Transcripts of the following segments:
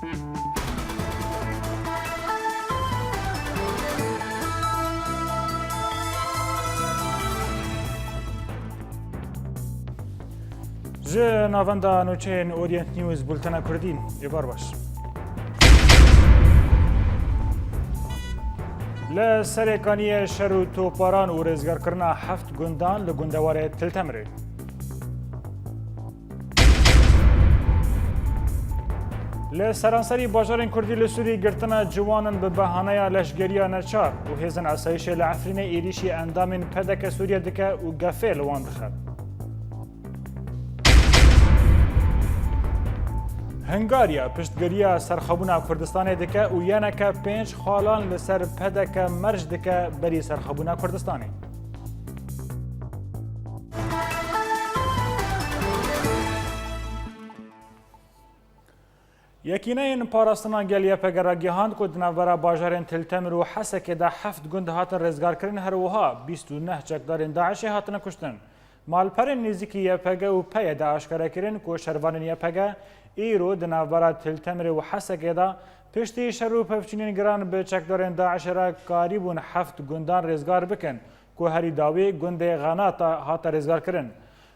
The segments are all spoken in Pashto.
جه ناوندا نوچین اورینت نیوز بولتنا کردین یبار باش لسرکانی شرو توپاران و رزگار کرنا 7 گندان لگندوار تلتمره لسرانسری باجارین کردی لسوری گرتنا جوانن به بهانه لشگریا نچار و هیزن اسایش لعفرین ایریشی اندامین پدک سوریا دکه و گفه لوان دخل هنگاریا پشتگیری سرخابونا کردستان دکه و یانکه 5 خالان لسر پدک مرج دکه بری سرخابونا کردستانی. یکینه پاراستنا گلیه پگراگیهاند که دنبرا باجارین تلتمر و حسکه ده 7 گند هاتن رزگار کرن هر وها 29 چکدارین داعشی هاتن کشتن. مالپرین نزدیکی یپگه و پی داعش کرا کرن که شروانین یپگه ایرو دنبرا تلتمر و حسکه ده پشتی شروع پفچینین گران به چکدارین داعش را قریبون 7 گندان رزگار بکن که هری داوی گند غناتا هات رزگار کرن.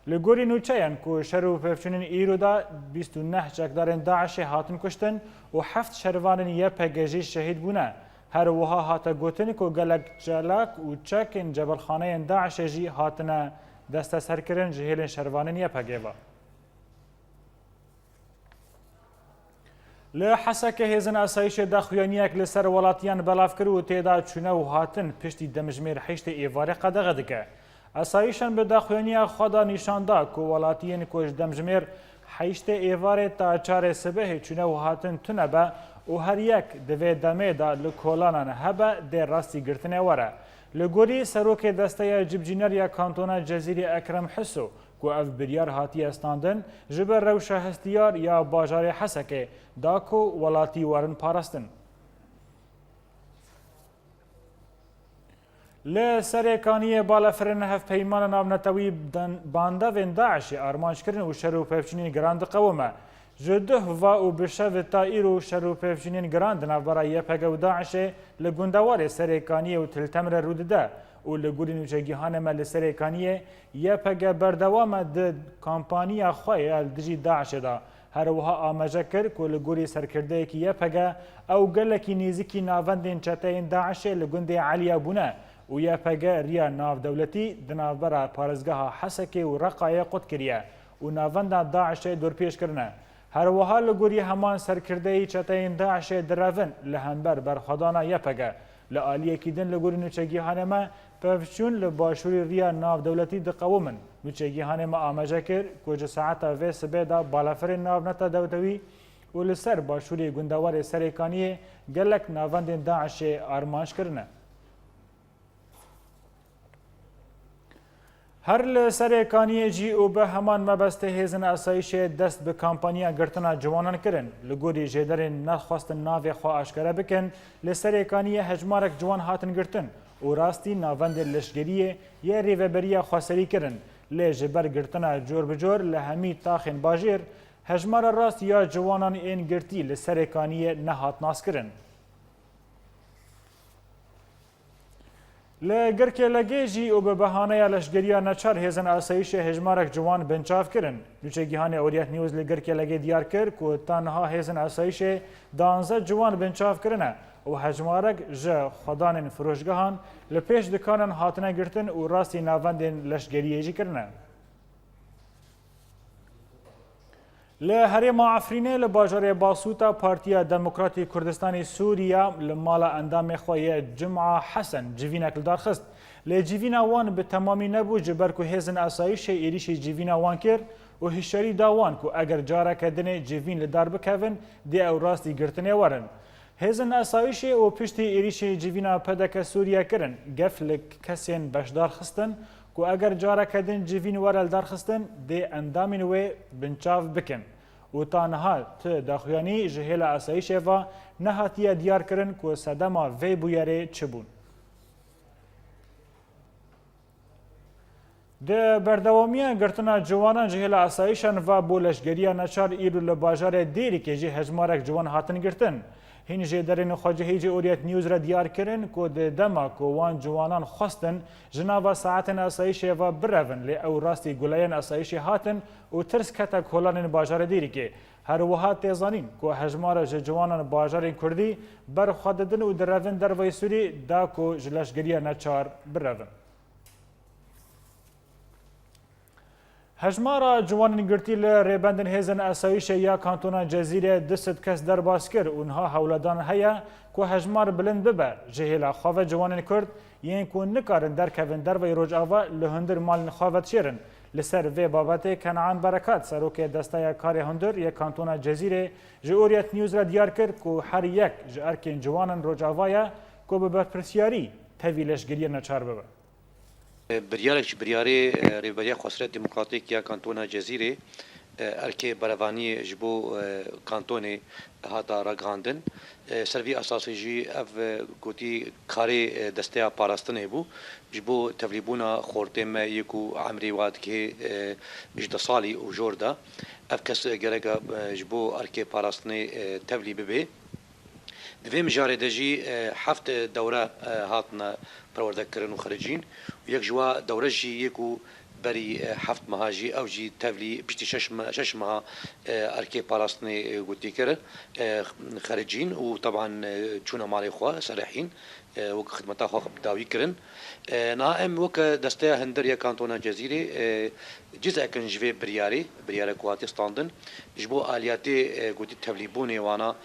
لگوری نوچه‌ین که شروع پفچینین ایرو دا 29 چکدارین داعش هاتن کشتن و 7 شروانین یپگه شهید بونه. هر وها هات گوتن که گلک جلاک و چکن جبل خانه داعش جی هاتنه دست سرکرن جهیل شروانین یپگه و. لحسک هزن اسایش دخویانیک لسر ولاتیان بلاف کرو و تیدا چونه و هاتن پشتی دمجمیر حیشت ایواره قدغه دکه. اسایشان به دخویانی خدا نشانده که ولاتیان کش دمجمیر حیشت ایواره تا 4 صبح چونه و هاتن تونه به و هر یک دوی دمه دا لکولانان هبه ده راستی گرتنه وره. لگوری سروک دسته جبجینر یا کانتونا جزیری اکرم حسو که اف بریار هاتی استاندن جبر روش هستیار یا باجار حسکه داکو ولاتی ورن پارستن. لسرکانی بالافرن هف پیمان ناونتوی بانده و داعش آرمانش کرن و شروع پفچینین گراند قومه. جده و بشو تایر و شروع پفچینین گراند نبرا یپگه و داعش لگندوار سرکانی و تلتمر رودده و لگوری نوچگیهان مل سرکانی یپگه بردوام ده کامپانیا خواه الدجی داعش دا هر وها آمجه کر که لگوری سرکرده که یپگه او گلکی نیزیکی ناوندین چتین داعش لگنده علیا بونه و یپگه ریا ناو دولتی دنابرا پارزگاه حسکه و رقای قد کریه و ناوند داعش دور پیش کرنه. هر وها لگوری همان سرکرده چتین داعش دراون لهنبر برخدانا یپگه لآلیه کیدن لگوری نوچگیهان ما پفچون لباشوری ریا ناو دولتی دقومن نوچگیهان ما آمجه کر کج ساعتا و سبه دا بالافر ناو نتا دوتوی و لسر باشوری گندوار سرکانیه گلک ناوند داعش آرمانش کرنه. هر لسرکانی جی او به همان مبسته هزن اسایش دست به کامپانیا گرتنا جوانان کرن لگوری جدرین نخواستن ناو خواه اشکره بکن لسرکانی هجمارک جوان هاتن گرتن و راستی ناوند لشگریه یه ریوبریه خواستری کرن لجبر گرتنا جور بجور لهمی تاخن باجیر هجمار راست یا جوانان این گرتی لسرکانی نهات ناس کرن. لگرکه لگیجی و به بهانه لشگریا نچار هزن اسایش هجمارک جوان بنچاف کرن. نوچگیهان اوریت نیوز لگرکه لگی دیار کر که تنها هزن اسایش 12 جوان بنچاف کرنه و هجمارک جه خدان فروشگاهان لپیش دکانن هاتنه گرتن و راستی ناوند لشگریه جی کرنه. لهرم عفرینه لباجار باسوتا پارتیا دموکراتی کردستانی سوریا لمالا اندام خواه جمعه حسن جوینک لدار خست. لجوینا وان به تمامی نبو جبر که هزن اسایش ایریش جوینا وان کر و هشاری داوان که اگر جاره کدن جوین لدار بکوین دی او راستی گرتنه ورن. هزن اسایش و پشتی ایریش جوینا پدک سوریا کرن گفل کسین بشدار خستن که اگر جاره کدن جوین ورل دار خستن دی اندامین و بنچاف بکن و تانها ته داخویانی جهیل اسایش و نهاتیه دیار کرن که صدما وی بویره چبون. د بردوامیان گرتنا جوانان جهل اسایشان و بولشگریه نچار ایرو لباجار دیری که جه هجمارک جوان هاتن گرتن. هین جدرین خواجهی جه اوریت نیوز را دیار کرن که د دما که وان جوانان خواستن جناب ساعتن اسایش و برون لی او راستی گلیان اسایش هاتن و ترس کتا کولان باجار دیری که هر وها تیزانین که هجمار جوانان باجار کردی بر خوددن و درون در ویسوری دا که جلشگریه نچار برون. هجمارا جوانان گرتی لریبندن هیزن اسایش یا کانتونا جزیره دست کس در باز کر اونها حولدان هیا که هجمار بلند ببر جهیلا خواه جوانان کرد یعنی که نکارن در کون در وی روج آوا لهندر مال خواه شیرن لسر وی بابت کنعان برکات سروک دستای کار هندر یک کانتونا جزیره جوریت نیوز را دیار کرد که هر یک جارکین جوانان روج آوایا که به پرسیاری تویلش گریه نچار ببر. بریارێکی بریارێ ڕێبەریە خۆسرەت دیموکراتیک یا کانتۆنا جەزیرێ ئەرکێ بەرەوانی ji بۆ کانتۆنێ هاتا ڕگاندن سەروی ئاساسیژی ئەv گوتی کارێ دەستەیە پاراستنê bû ji بۆ tevlîbûna xortê yek û emirê wa dikê ji de salî û jor da ev kes gereka ji بۆ erkê parastinê tevlî bibe divê mijarê de jî heft dewre hatine perwerdekirin û xericîn û yek ji wa dewre jî yek û berî heft meha jî ew jî tevlî piştî şeş meha erkê parastinê gotî kirin xericîn û teban çûna malê xwe serehîn wek xidmeta xwe dawî kirin na em wek desteya hindir ya kantona cezîrê ciz'ekin ji vê biryarê ku hatî standin ji bo aliyatê gotî tevlîbûnê wana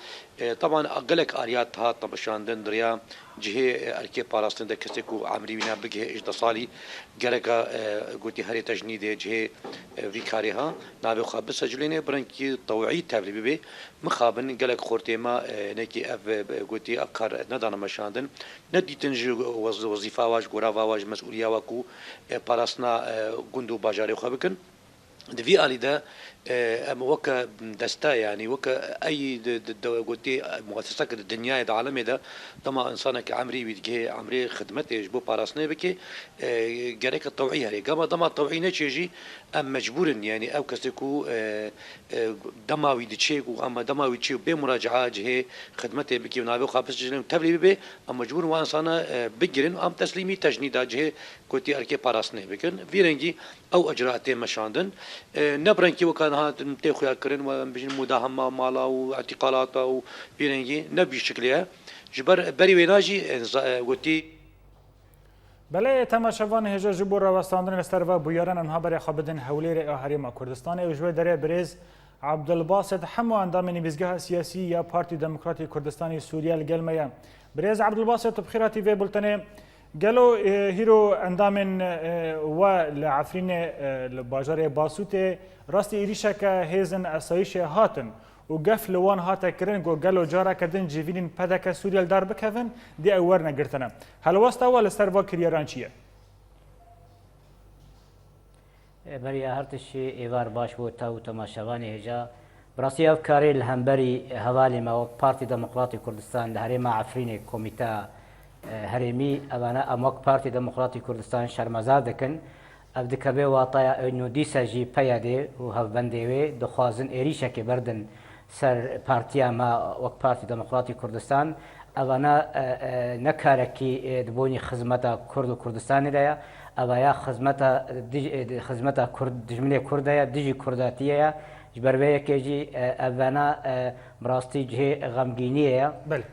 طبعا gelek aliyat hat nişandin diriya cihê erkê parastin de kesek û emirî wî ne bigihê ji de salî gereka gotî herê tejnî de cihê vî karê ha navê xwe bisecilêne birînkî tewî tevlî bibe mixabin gelek xortêma nekî ev gotî ev kar nedane meşandin nedîtin ji wezîfa wa ji gorava wa ji mesûliya wa ku parastina gund û bajarê xwe bikin di vî alî de em weke desta yanî weke eyî gotî muesseseke di dinyayê di alemê de dema insanekî emirî wî digihê emirê xidmetê ji bo parastinê bike gereka tewî herê gema dema tewî neçê jî em mecbûrin yanî ew kesê ku dema wî diçe û em dema wî çê bê muracaa cihê xidmetê bike û navê xwe bisicilin tevlî bibe em mecbûrin wan insana bigirin û em teslîmî tejnî da cihê gotî erkê parastinê bikin vî rengî ew ecraatê meşandin ne birînkî wekan هاتن تê xuya kirin ve bijin mudahama mala û etîqalata û vî rengî ne bî şekliye ji ber berî wê jî gotî بله تماشاوان هجا جبو راوستاندن لسر و بویاران انها برای خبدن حولیر هریما کردستان و جوی دره بریز عبدالباسط همو اندام نویزگاه سیاسی یا پارتی دموکراتی کردستانی سوریه لگلمه بریز عبدالباسط بخیراتی و بلتنه گلو هیرو اندام و لعفرین باجار باسوت راستی ایریشه که هیزن اسایش هاتن و گف لوان هاته کرن گو گلو جارا کردن جیوینین پدک سوریل دار بکوین دی اوور نگرتنه هل واسطه اول سر و کریاران چیه؟ برای هرتشی ایوار باش بود تا و تماشاوانی هجا براستی افکاری الهمبری حوالی ما وقت پارتی دموکراتی کردستان لهری ما عفرین کمیته هرمی اوانا اموک پارتی دموکراتی کردستان شرمزاد دکن افدکبه واطایا اینو دیسا جی پیاده و هفبندیوه دخوازن ایریشه که بردن سر پارتیا ما وقت پارتی دموکراتی کردستان اوانا نکارکی دبونی خدمتا کرد و کردستانی دایا اوایا خدمتا کرد دجمنی کردایا دیجی کرداتیه جبروه که جی اوانا براستی جه غمگینیه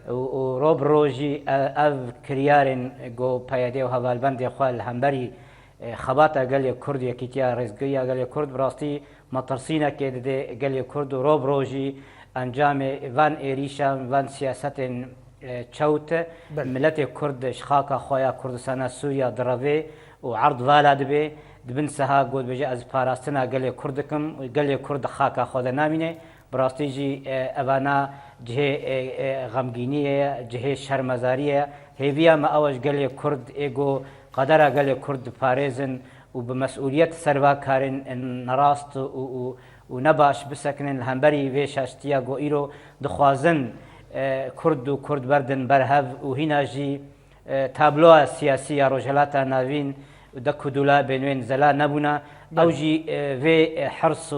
و روب روزی اف کریارن گو پیاده و حوالبند خواه الهمبری خباتا گلی کرد یکیتیا رزگیا گلی کرد براستی مطرسینه که ده گلی کرد و روب روزی انجام وان ایریشان وان سیاست چوت ملت کرد شخاکا خواه کردستان سوریا دروه و عرض والا دبه دبن سها گود بجه از پاراستنا گلی کردکم گلی کرد خاکا خود نامینه براستی جی اوانا جه غمگینیه جه شرمزاریه هیویا ما اوش گلی کرد ایگو قدر گلی کرد پارێزن و بمسئولیت سروا کارن نراست و نباش بسکنن هەمبەری وێ شاشتیا گۆ ئیرۆ دخوازن کرد و کرد بردن بەرهەv و هیناژی تابلۆە سیاسی یا ڕۆژهەڵاتە ناوین دك دولا بينوين زلا نبونا أوجي في حرص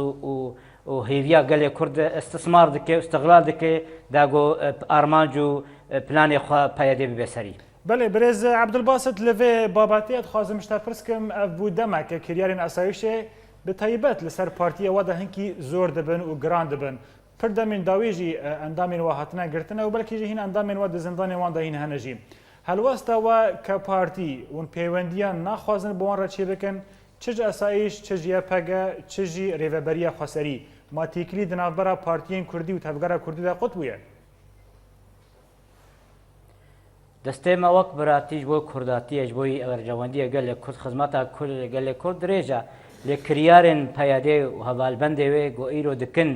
وهيفيا قال كرد استثمار دك استغلال دك داغو أرمانجو بلاني خوا بايدي بسري بله برز عبدالباسط لوی باباتیت خوازم اشتاپرسکم افو دمک کریارین اسایشه به طیبت لسر پارتیه وده هنکی زور دبن و گران دبن پر دمین داویجی اندامین و هاتنا گرتنه و بلکی جی هین اندامین و زندان وان ده هین هنجی هلوستا و که پارتی اون پیوندیان نخوازن بوان را چی بکن چج اسایش چج یپگه چجی ریوبریه خسری ما تیکلی دنافبرا پارتیین کردی و تفگره کردی ده قطبویه دەستێ مەوەک براتیش بۆ کورداتیەش بۆی ئەوەرجەوەندیە گەل لە کورد خزمەتە گەل لە کورد درێژە لێ کریارن پەیادێ و هەڤالبەندێوێ گۆ ئیرۆ دکن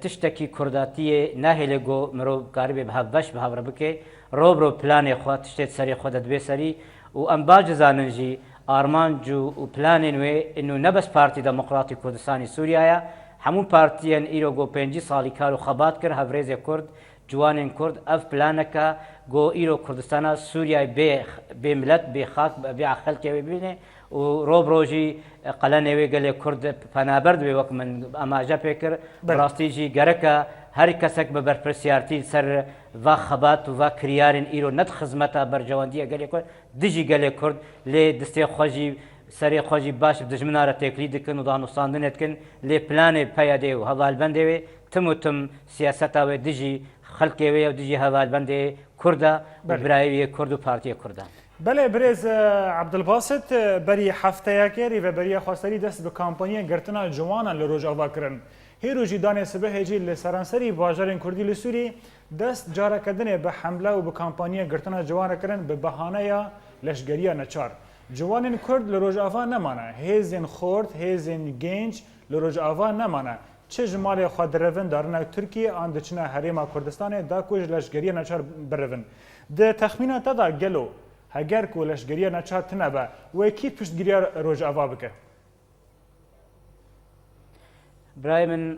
تشتێکی کورداتیە ناهێ لێ گۆ مرۆڤ کاربێ بە هەڤەش بە هەڤرە بکێ ڕۆبرۆ پلانێ خوا تشتێت سەری خۆ دەدبێ سەری و ئەم باش دەزاننجی ئارمانج و پلانێن وێ ئینو نەبەس پارتی دەموقراتی کوردستانی سووریایە هەموو پارتیەن ئیرۆ گۆ 5 ساڵی کار و خەبات کرد هەڤرێزێ کورد جوانên Kurd ev planeka got îro Kurdistana Sûriyayê bê millet bê xak bê xelkê wê bîne û rob jî qelenê wê gelê Kurd penaber dibê wek min amaje pê kir rastî jî gereka her kesek bi berpirsiyartî ser va xebat û va kiryarên îro net xizmeta bercewendiya gelê Kurd dijî gelê Kurd lê distê xwe jî serê xwe jî baş bi dijmina re têkilî dikin û danûstandinê dikin lê planê peyadê û hevalbendê wê tim û tim siyaseta wê dijî خلقی و دیجی هوالبند کرده برای کرد و پارتی کرده. بله برز عبدالباسط بری هفته یکری و بری خواستاری دست به کامپانی گرتنا جوانان لروج آوا کرن. هیروجی دانه سبه هجی لسرانسری باجرین کردی لسوری دست جاره کردن به حمله و به کامپانی گرتنا جوان کرن به بهانه یا لشگری نچار. جوانین کرد لروج آوا نمانه. هیزن خورد، هیزن گنج لروج آوا نمانه. چه جمالی خود روند دارن ترکیه آن دچنا حریم کردستان دا کوج لشگری نچار برون ده تخمینات دا گلو هگر کو لشگری نچار تنبه و کی پشتگیری روج آوا بکه برای من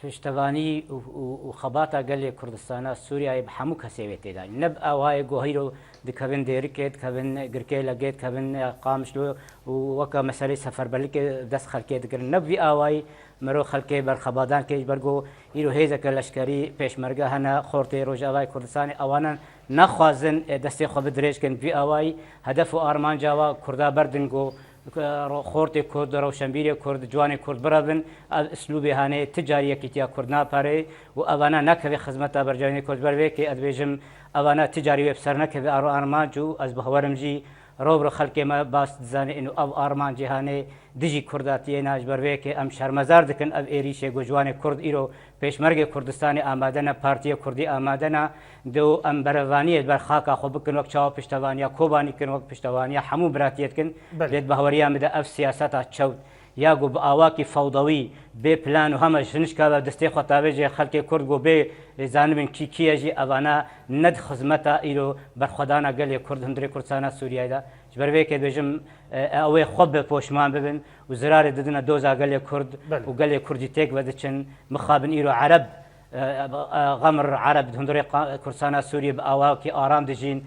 پشتوانی و خباتا گلی کردستان سوریای بهمو کسی دانی نب آوای گوهیرو دکبن دیرکت کبن گرکی لگیت کبن قامشلو و وکا مسئله سفر بلکه دست خلکه دکر نب وی آوای مرو خلکه بر خبادان که برگو ایرو هیزه که لشکری پیشمرگه هنه خورتی روج آوای کردستان آوانا نخوازن دستی خواب دریج کن وی آوای هدف و آرمان جاوا کردا بردنگو خورتی کرد روشنبیری کرد جوانی کرد برابن اسلوبی هانه تجاری کیتیا کرد ناپاره و آوانا نکوی خدمت برجانی کرد بروی که ادویجم آوانا تجاری وبسر نکوی آرمان جو از بهورم جی روبر خلک ما باس زن اینو او آرمان جهانی دیجی کرداتی ناج بروی که ام شرمزار دکن او ایریشه گوجوان کرد ایرو پیشمرگ کردستان آمادن پارتی کردی آمادن دو ام بروانی بر خاک خو بکن وقت چاو پشتوانیا کوبانی کن وقت پشتوانیا همو براتیت کن لید بهوریا مده اف سیاست چود یا گو آواکی فوضوی به پلان و همه شنش که دسته خطابه خلک کرد گو به زانبن کی کیجی آوانا ند خدمت ایرو بر خدانا گلی کرد هندری کردستان سوریه دا جبروی که بجم اوه خوب پوشمان ببن و زرار ددنا دوزا گلی کرد و گلی کردی تک ودچن مخابن ایرو عرب غمر عرب هندري كرسانا سوريا بأواكي آرام دجين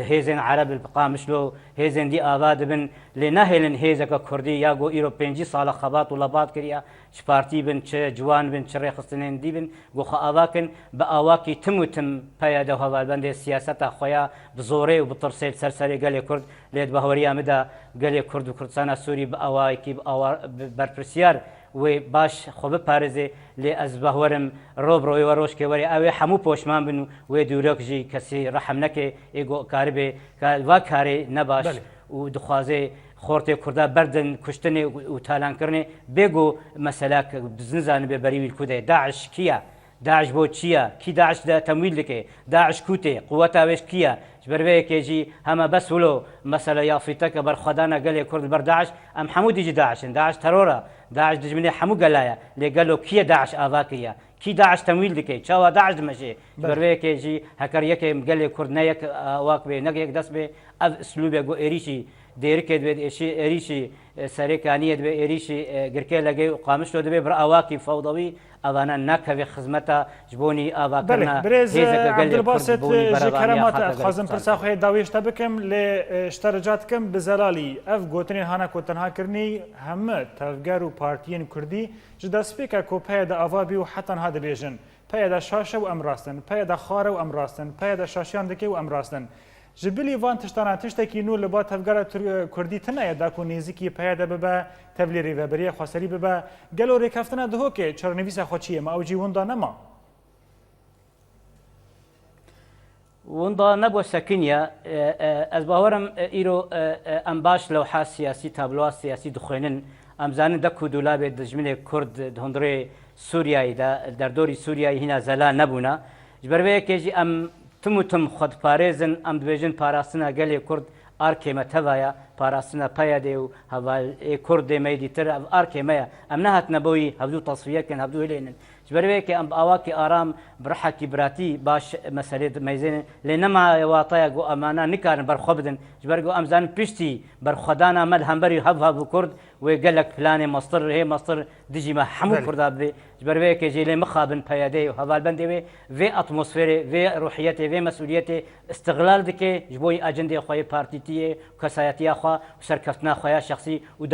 هيزن عرب القامشلو هيزن دي آباد بن لنهلن هيزك كردي ياغو إيرو 5 سال خبات ولبات كريا شبارتي بن چ جوان بن چ رخصتنين دي بن گو خاواكن بأواكي تموتم پياده هوالبند سياستا خويا بزوري وبطرسيل سرسري قال كرد ليد بهوريا مدا قال كرد وكرسانا سوري بأواكي برپرسيار و باش خوب پارزه لی از بهورم روب روی وروش که وری اوه همو پوشمان بنو و دوراک جی کسی رحم نکه ایگو کاری به و کاری نباش و دخوازه خورت کرده بردن کشتن و تالان کرنه بگو مثلا بزنزان به بریویل کده داعش کیا داعش بو چیا کی داعش ده تمویل لکه داعش کوته قوت اوش کیا جبروی که جی همه بس ولو مثلا یافیتا که بر خدانا گلی کرد بر داعش ام حمودی جی داعشن داعش ترورا داعش دجمنه حمو گلایا لقالو کی داعش آواکیا کی داعش تمویل دکی چاوا داعش دمشه جبروی که جی هکر یک گلی کرد نه یک آواک به نه یک دست به اف اسلوب گو ایریشی دێرکێت بێت ئێریشی سەرێکانیە دەبێت ئێریشی گرکێ لەگەی قامش تۆ دەبێت بڕ ئاواکی فەوضەوی ئەوانە ناکەوێ خزمەتە ji بۆنی ئاواکردنا برێز عەبدولباسط ji keremata ev xwazim pirsa xwe dawêşte bikim lê şterca dikim bi zelalî ev gotinên hana ku tenhakirinî hemû tevger û partiyên Kurdî ji destpêka ku peyê de ava bî û hetan ha dibêjin peyê de şaşe û em rastin peyê de xare û em rastin peyê de şaşiyan dike û em rastin ji bilî van tiştana tiştekî nû li ba tevgera Kurdî tune da ku nêzîkî peyê de bibe tevlî rêveberiya xweserî bibe gelo rêkeftina dihokê çarenivîsa xwe çi ye me ew cî winda nema وندا نبوو سەکنیە ئەس باوەرم ئیرۆ ئەم باش لەوحا سیاسی تابلووا سیاسی دخوێنن ئەمزانن دەک و دوولابێت دژمنێک کورد هەندڕێ سووریاییدا دەردۆری سووریایی هینا زەلا نەبوونا ژبەرەیەکێژی ئەم تم و تم خودپارێزن ئەم دبێژن پاراستنە گەلێ کورد ئارکێمە تەڤایە پاراستنە پەیە دێ و هەڤال کورد دێمەی دیتر ئارکێمەیە ئەم نەهاتنە بەوەی هەفتوو تەسویەکەن هەفتوو هێلێنن ژبەرەیەکێ ئەم ئاواکی ئارام بڕحەکی براتی باش مەسەلێت مەیزێنن لێ نەماواتایە گۆ ئەمانە نکارن بەرخۆ بدن ژبەرگۆ ئەمزان پشتی بەرخۆدانە مەل هەمبەری هەڤ کورد وێ گەلک پلانێ مەستر هەیە مەستر دژیمە هەموو کووردا بێ ژبەرەیەکێ ژێ لێ مخابن پەیەدەی و هەڤالبەندێ وێ وێ ئەتمۆسفێرێ وێ ڕوحیەتێ وێ مەسئولیەتێ استقلال دکێ ji بۆی ئەجندێ خۆی پارتیتیە و کەسایەتیە خوا و سەرکەوتنا خۆیان شخصی و